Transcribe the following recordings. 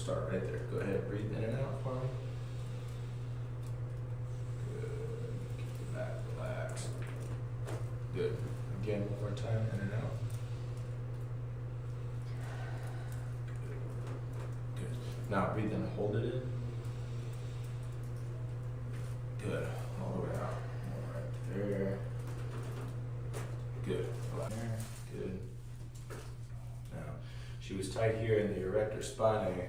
start right there. Go ahead, breathe in and out for me. Good. Keep the back relaxed. Good. Again, one more time, in and out. Good. Good. Now breathe in and hold it in. Good. All the way out. Right there. Good. There. Good. Now, she was tight here in the erector spinae,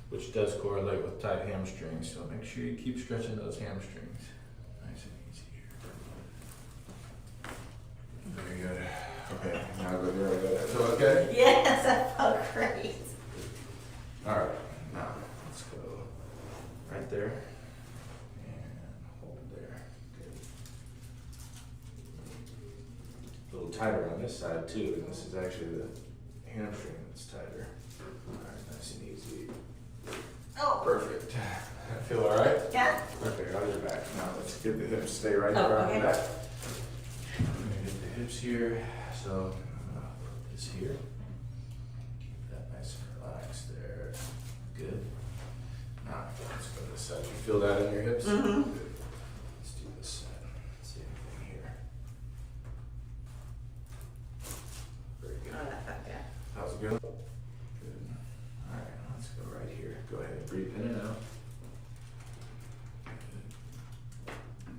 which does correlate with tight hamstrings, so make sure you keep stretching those hamstrings. Nice and easy here. Very good. Okay, now go very good. So okay? Yes, that felt great. Alright, now let's go right there and hold there. Good. A little tighter on this side too, and this is actually the hamstring that's tighter. Alright, nice and easy. Oh. Perfect. Feel alright? Yeah. Perfect, on your back. Now let's get the hips, stay right there on the back. I'm gonna get the hips here, so I'm gonna put this here. Keep that nice and relaxed there. Good. Now, let's go to this side. You feel that in your hips? Mm-hmm. Good. Let's do this side. Let's see anything here. Very good. Oh, that felt good. How's it going? Good. Alright, let's go right here. Go ahead and breathe in and out.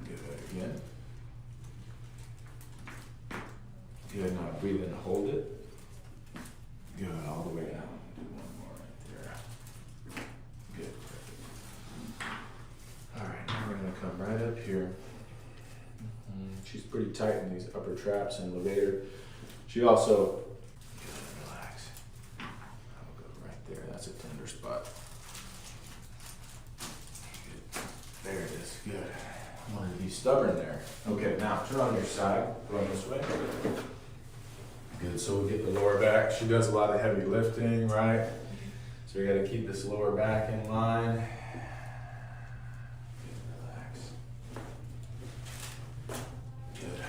Good. Good. Again. Good. Now breathe in and hold it. Good. All the way down. Do one more right there. Good. Alright, now we're going to come right up here. She's pretty tight in these upper traps and levator. She also, good, relax. I'll go right there. That's a tender spot. Good. There it is. Good. I wanted to be stubborn there. Okay, now turn on your side. Going this way. Good. So we'll get the lower back. She does a lot of heavy lifting, right? So we got to keep this lower back in line. Good. Relax. Good.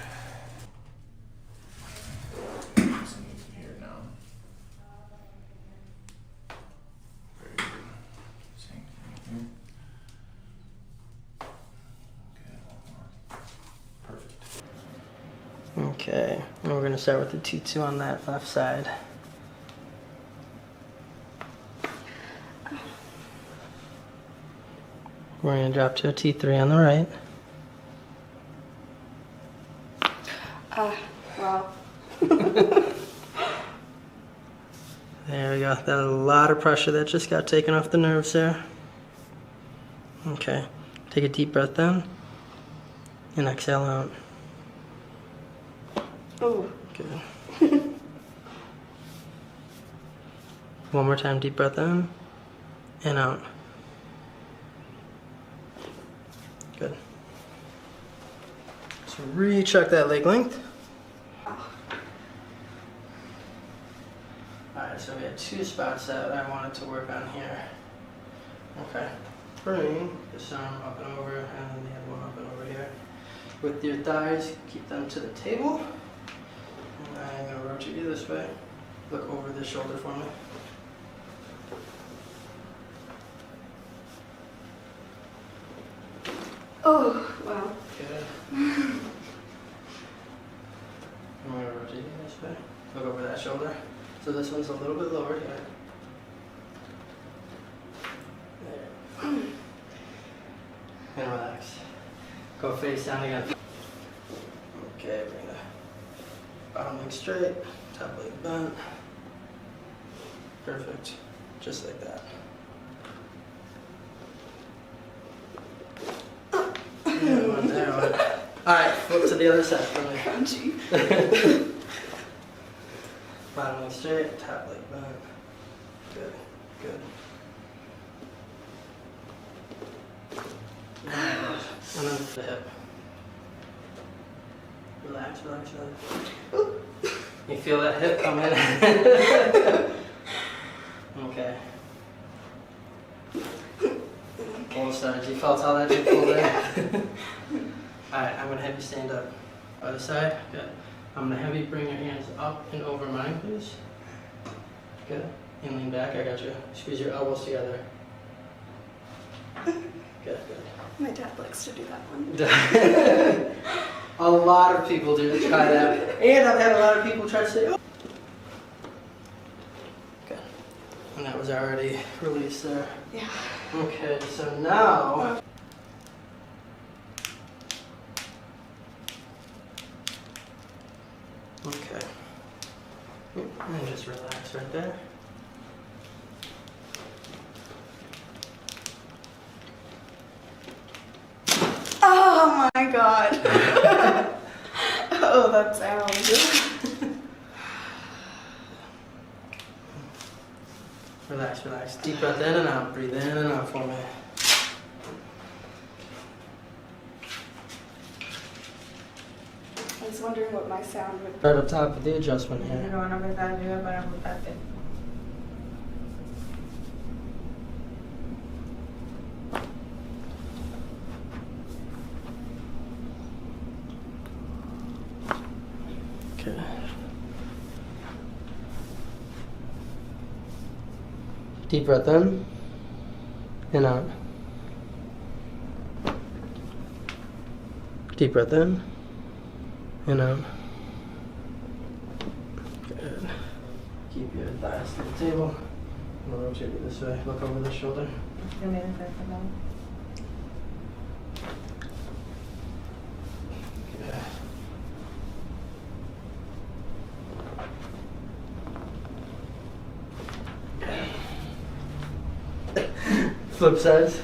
Same here now. Very good. Same thing here. Okay, one more. Perfect. Okay, and we're going to start with the T2 on that left side. We're going to drop to a T3 on the right. Wow. There we go. That was a lot of pressure that just got taken off the nerves there. Okay, take a deep breath in and exhale out. Oh. Good. One more time, deep breath in and out. Good. So recheck that leg length. Alright, so we had two spots that I wanted to work on here. Okay. Bring this arm up and over and then the other one up and over here. With your thighs, keep them to the table. And I'm going to rotate you this way. Look over the shoulder for me. Oh, wow. Good. I'm going to rotate you this way. Look over that shoulder. So this one's a little bit lower here. There. And relax. Go face down again. Okay, bring the bottom leg straight, top leg bent. Perfect. Just like that. Yeah, one there, one. Alright, flip to the other side for me. Crunchy. Bottom leg straight, top leg bent. Good, good. And then the hip. Relax, relax, relax. You feel that hip come in? Okay. Full storage. You felt all that hip pulled in? Alright, I'm going to have you stand up. Other side. Good. I'm going to have you bring your hands up and over mine, please. Good. And lean back, I got you. Squeeze your elbows together. Good, good. My dad likes to do that one. A lot of people do try that. And I've had a lot of people try to say, oh. Okay. And that was already released there. Yeah. Okay, so now. Okay. And just relax right there. Oh my god. Oh, that sounds. Relax, relax. Deep breath in and out. Breathe in and out for me. I was wondering what my sound would be. Right up top of the adjustment here. Lo van a apretar arriba para ajustarte. Okay. Deep breath in and out. Deep breath in and out. Good. Keep your thighs to the table. I'm gonna rotate you this way. Look over the shoulder. Primero está este lado. Flip sides.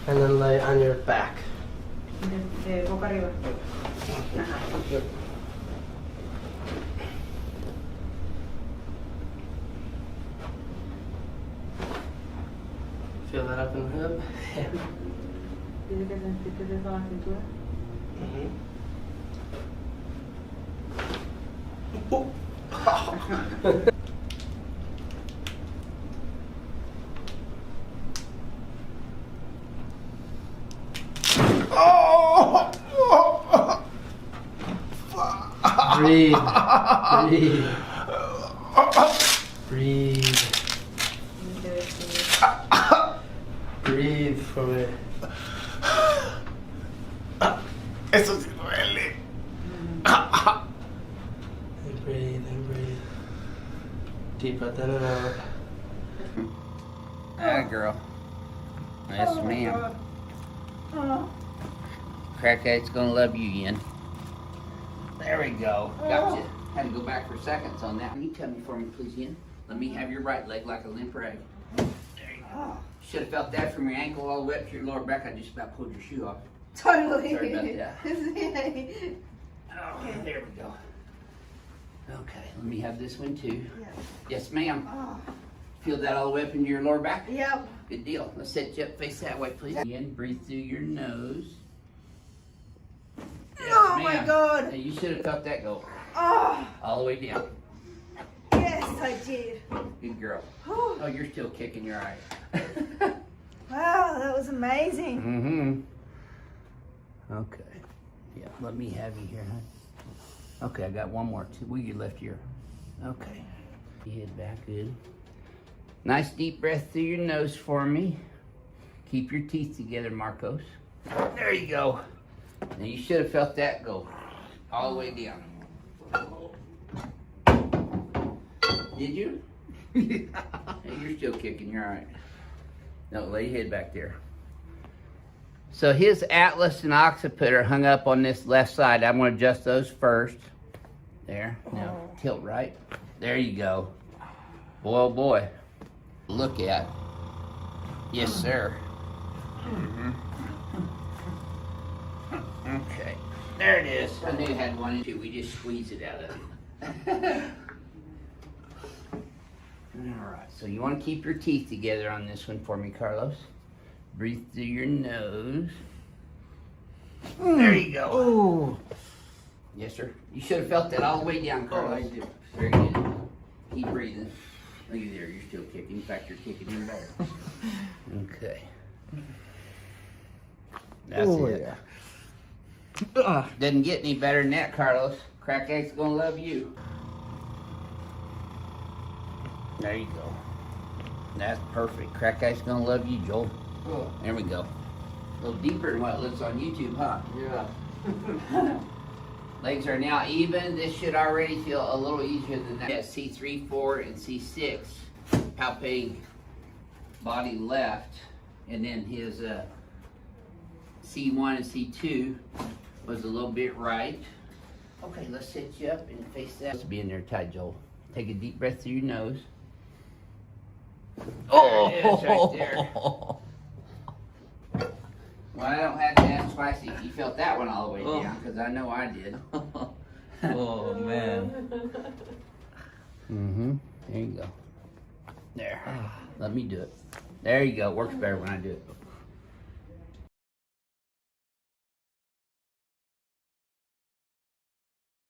And then lay on your back. De boca arriba. Good. Feel that up in the hip. Tiene que sentirte eso en la cintura. Breathe. Breathe. Breathe. Breathe for me. Eso sí duele. And breathe and breathe. Deep breath in and out. Atta girl. Yes, ma'am. Crackhead's gonna love you, Ian. There we go. Gotcha. Had to go back for seconds on that. Can you tell me for me, please, Ian? Let me have your right leg like a limp rag. There you go. Should have felt that from your ankle all the way up to your lower back. I just about pulled your shoe off. Totally. Sorry about that. Oh, there we go. Okay, let me have this one too. Yeah. Yes, ma'am. Oh. Feel that all the way up into your lower back? Yep. Good deal. Let's set you up face that way, please. Again, breathe through your nose. Yes, Oh my ma'am. God. Now, you should have felt that go Oh, all the way down. yes, I did. Good girl. Oh, Oh, you're still kicking your eye. wow, that was amazing. Mm-hmm. Okay. Yeah, let me have you here, huh? Okay, I got one more. With your left ear. Okay. Head back, good. Nice deep breath through your nose for me. Keep your teeth together, Marcos. There you go. Now you should have felt that go all the way down. Did you? Hey, you're still kicking, you're all right. No, lay your head back there. So his atlas and occiput are hung up on this left side. I'm going to adjust those first. There. Now tilt right. There you go. Boy, oh boy. Look at. Yes, sir. Okay. There it is. I knew you had one and two. We just squeezed it out of it. All right. So you want to keep your teeth together on this one for me, Carlos. Breathe through your nose. There you go. Ooh. Yes, sir. You should have felt that all the way down, Carlos. Oh, I did. Very good. Keep breathing. Look at there. You're still kicking. In fact, you're kicking even better. Okay. That's it. Doesn't get any better than that, Carlos. Crack Egg's gonna love you. There you go. That's perfect. Crack Egg's gonna love you, Joel. There we go. A little deeper than what it looks on YouTube, huh? Yeah. Legs are now even. This should already feel a little easier than that. Yeah, C3, 4, and C6. Palpating body left. And then his C1 and C2 was a little bit right. Okay, let's set you up and face that. Let's be in there tight, Joel. Take a deep breath through your nose. Oh, there it is, right there. Well, I don't have to ask twice if you felt that one all the way down, because I know I did. Oh, man. Mm-hmm. There you go. There. Let me do it. There you go. Works better when I do it.